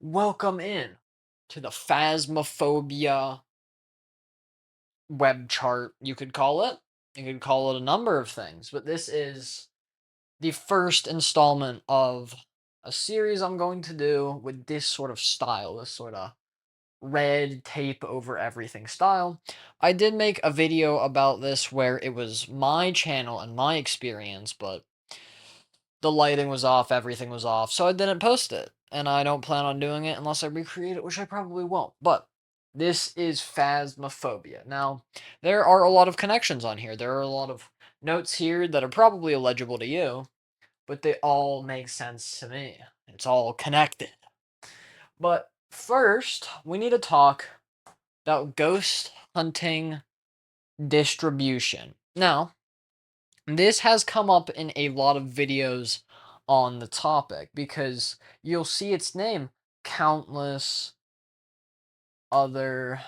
Welcome in to the Phasmophobia web chart, you could call it. You could call it a number of things, but this is the first installment of a series I'm going to do with this sort of style, this sort of red tape over everything style. I did make a video about this where it was my channel and my experience, but the lighting was off, everything was off, so I didn't post it. And I don't plan on doing it unless I recreate it, which I probably won't. But this is Phasmophobia. Now, there are a lot of connections on here. There are a lot of notes here that are probably illegible to you, but they all make sense to me. It's all connected. But first, we need to talk about ghost hunting distribution. Now, this has come up in a lot of videos on the topic because you'll see its name countless other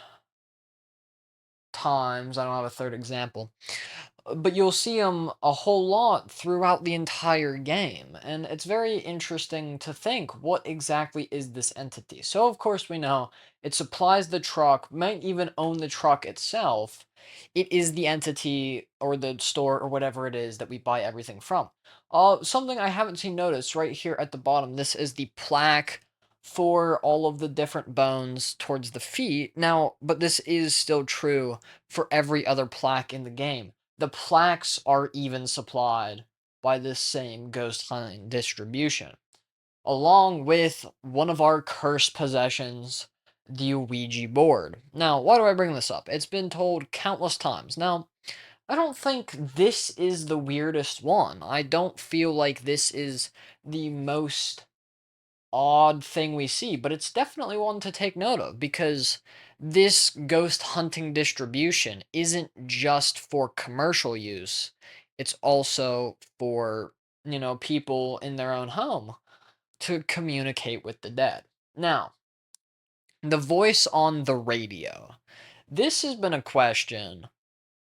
times. I don't have a third example. But you'll see them a whole lot throughout the entire game, and it's very interesting to think, what exactly is this entity? So of course we know it supplies the truck, might even own the truck itself. It is the entity or the store or whatever it is that we buy everything from. Something I haven't seen noticed right here at the bottom, this is the plaque for all of the different bones towards the feet. Now, but this is still true for every other plaque in the game. The plaques are even supplied by this same Ghost Hunting distribution, along with one of our cursed possessions, the Ouija board. Now, why do I bring this up? It's been told countless times. Now, I don't think this is the weirdest one. I don't feel like this is the most odd thing we see, but it's definitely one to take note of because this ghost hunting distribution isn't just for commercial use. It's also for, people in their own home to communicate with the dead. Now, the voice on the radio. This has been a question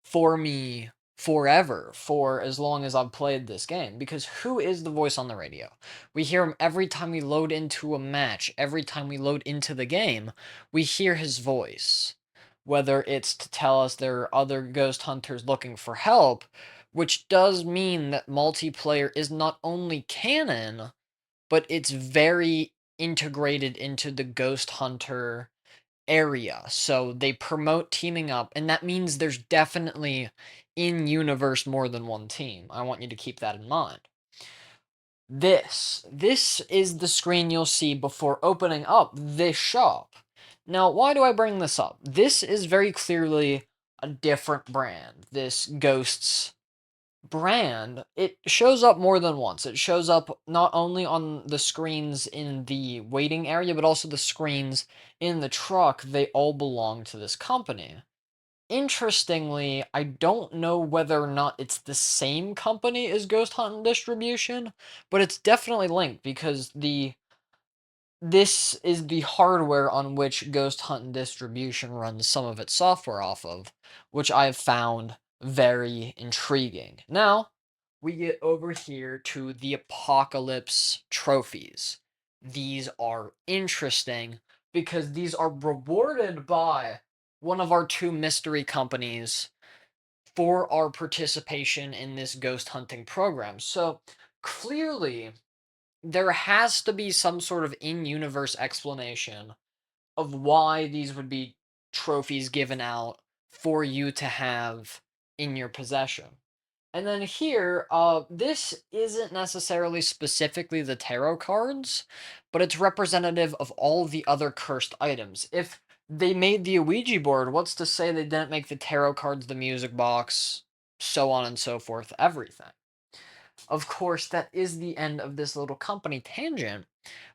for me forever, for as long as I've played this game, because who is the voice on the radio? We hear him every time we load into a match, every time we load into the game, we hear his voice. Whether it's to tell us there are other ghost hunters looking for help, which does mean that multiplayer is not only canon, but it's very integrated into the ghost hunter area. So they promote teaming up, and that means there's definitely in universe more than one team. I want you to keep that in mind. This is the screen you'll see before opening up this shop. Now, why do I bring this up? This is very clearly a different brand. This Ghosts brand, it shows up more than once. It shows up not only on the screens in the waiting area, but also the screens in the truck. They all belong to this company. Interestingly, I don't know whether or not it's the same company as Ghost Hunt Distribution, but it's definitely linked because this is the hardware on which Ghost Hunt Distribution runs some of its software off of, which I have found very intriguing. Now, we get over here to the Apocalypse trophies. These are interesting because these are rewarded by one of our two mystery companies for our participation in this ghost hunting program. So clearly, there has to be some sort of in-universe explanation of why these would be trophies given out for you to have in your possession. And then here, this isn't necessarily specifically the tarot cards, but it's representative of all the other cursed items. If they made the Ouija board, what's to say they didn't make the tarot cards, the music box, so on and so forth, everything? Of course, that is the end of this little company tangent,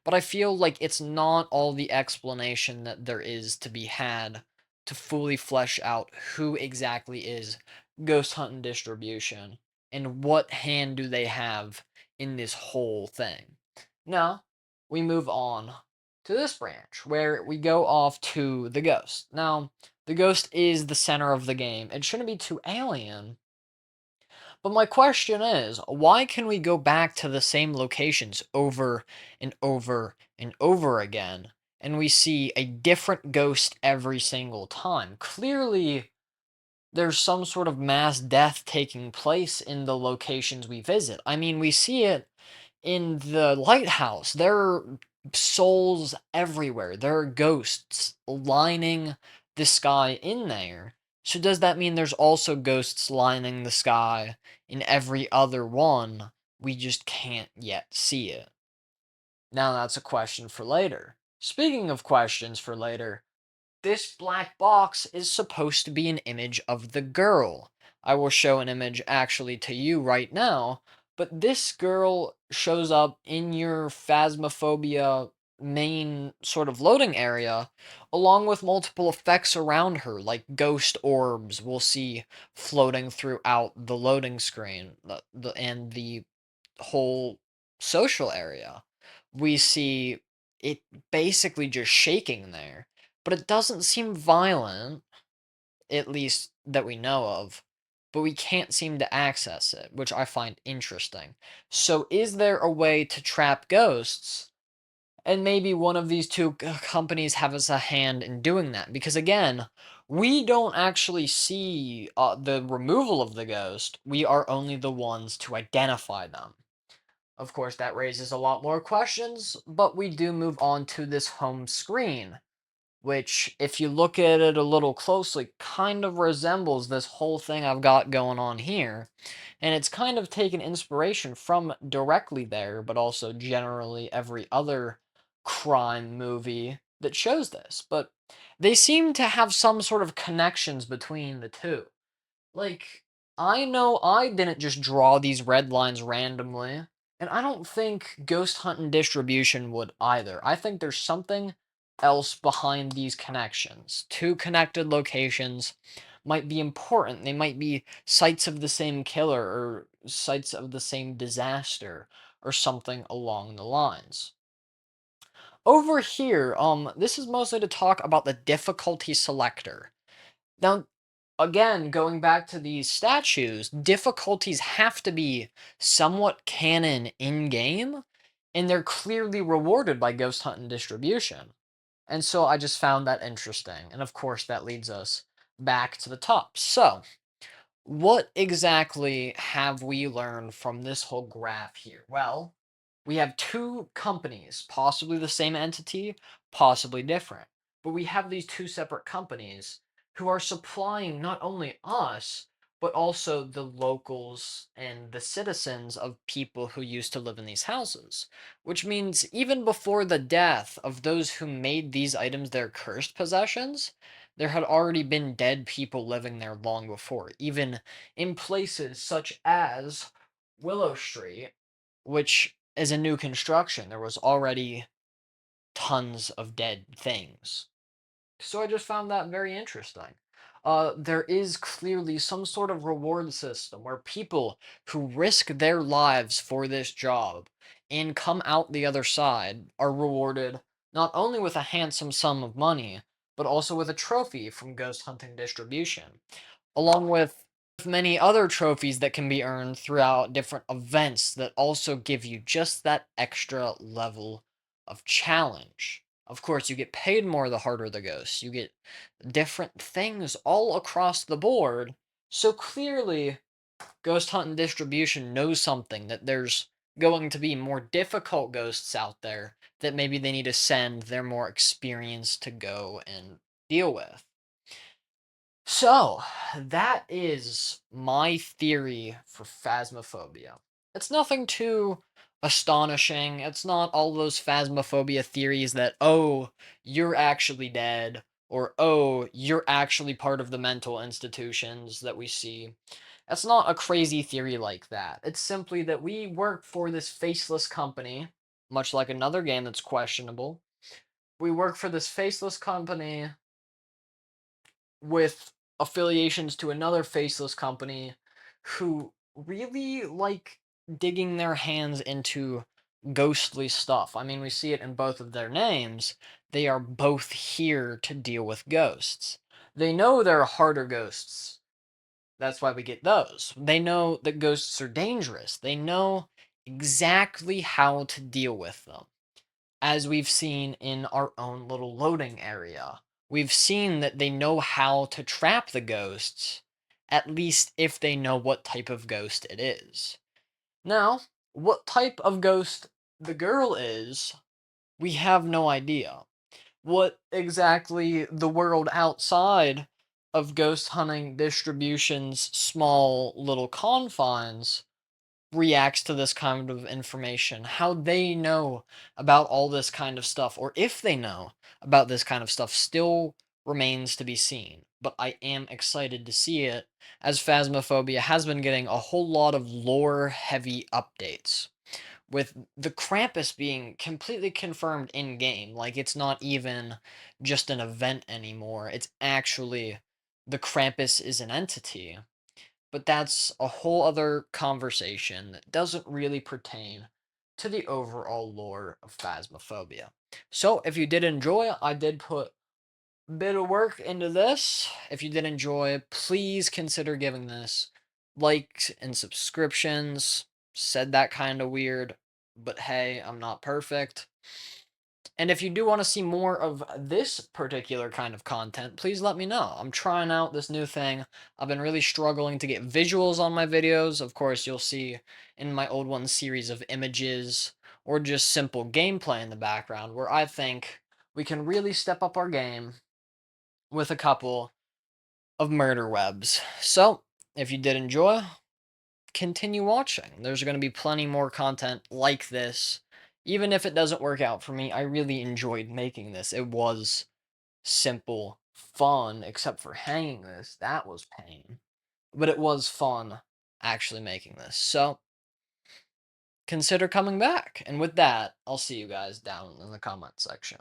but I feel like it's not all the explanation that there is to be had to fully flesh out who exactly is Ghost Hunting Distribution and what hand do they have in this whole thing. Now, we move on to this branch where we go off to the ghost. Now, the ghost is the center of the game. It shouldn't be too alien, but my question is, why can we go back to the same locations over and over and over again and we see a different ghost every single time. Clearly, there's some sort of mass death taking place in the locations we visit. I mean, we see it in the lighthouse. There are souls everywhere. There are ghosts lining the sky in there. So does that mean there's also ghosts lining the sky in every other one? We just can't yet see it. Now that's a question for later. Speaking of questions for later, this black box is supposed to be an image of the girl. I will show an image actually to you right now, but this girl shows up in your Phasmophobia main sort of loading area, along with multiple effects around her, like ghost orbs we'll see floating throughout the loading screen and the whole social area. We see it basically just shaking there, but it doesn't seem violent, at least that we know of. But we can't seem to access it, which I find interesting. So, is there a way to trap ghosts? And maybe one of these two companies has a hand in doing that. Because again, we don't actually see the removal of the ghost, we are only the ones to identify them. Of course, that raises a lot more questions, but we do move on to this home screen, which, if you look at it a little closely, kind of resembles this whole thing I've got going on here. And it's kind of taken inspiration from directly there, but also generally every other crime movie that shows this. But they seem to have some sort of connections between the two. Like, I know I didn't just draw these red lines randomly, and I don't think Ghost Huntin' Distribution would either. I think there's something else behind these connections. Two connected locations might be important. They might be sites of the same killer or sites of the same disaster or something along the lines. Over here, this is mostly to talk about the difficulty selector. Now, again, going back to these statues, difficulties have to be somewhat canon in game, and they're clearly rewarded by Ghost Hunt and Distribution. And so I just found that interesting. And of course, that leads us back to the top. So, what exactly have we learned from this whole graph here? Well, we have two companies, possibly the same entity, possibly different. But we have these two separate companies who are supplying not only us, but also the locals and the citizens of people who used to live in these houses. Which means even before the death of those who made these items their cursed possessions, there had already been dead people living there long before, even in places such as Willow Street, which is a new construction. There was already tons of dead things. So I just found that very interesting. There is clearly some sort of reward system where people who risk their lives for this job and come out the other side are rewarded not only with a handsome sum of money, but also with a trophy from Ghost Hunting Distribution, along with many other trophies that can be earned throughout different events that also give you just that extra level of challenge. Of course, you get paid more the harder the ghost. You get different things all across the board. So clearly, Ghost Hunt and Distribution knows something that there's going to be more difficult ghosts out there that maybe they need to send their more experienced to go and deal with. So, that is my theory for Phasmophobia. It's nothing too astonishing. It's not all those Phasmophobia theories that, oh, you're actually dead, or oh, you're actually part of the mental institutions that we see. It's not a crazy theory like that. It's simply that we work for this faceless company, much like another game that's questionable. We work for this faceless company with affiliations to another faceless company who really like digging their hands into ghostly stuff. I mean, we see it in both of their names. They are both here to deal with ghosts. They know there are harder ghosts. That's why we get those. They know that ghosts are dangerous. They know exactly how to deal with them. as we've seen in our own little loading area. We've seen that they know how to trap the ghosts, at least if they know what type of ghost it is. Now, what type of ghost the girl is, we have no idea. What exactly the world outside of ghost hunting distribution's small little confines reacts to this kind of information, how they know about all this kind of stuff, or if they know about this kind of stuff, still remains to be seen. But I am excited to see it, as Phasmophobia has been getting a whole lot of lore heavy updates, with the Krampus being completely confirmed in game. Like, it's not even just an event anymore, it's actually the Krampus is an entity. But that's a whole other conversation that doesn't really pertain to the overall lore of Phasmophobia. So, if you did enjoy, I did put a bit of work into this. If you did enjoy, please consider giving this likes and subscriptions. Said that kind of weird, but hey, I'm not perfect. And if you do want to see more of this particular kind of content, please let me know. I'm trying out this new thing. I've been really struggling to get visuals on my videos. Of course, you'll see in my old one series of images or just simple gameplay in the background, where I think we can really step up our game with a couple of murder webs. So, if you did enjoy, continue watching. There's going to be plenty more content like this. Even if it doesn't work out for me, I really enjoyed making this. It was simple, fun, except for hanging this. That was pain. But it was fun actually making this. So, consider coming back. And with that, I'll see you guys down in the comment section.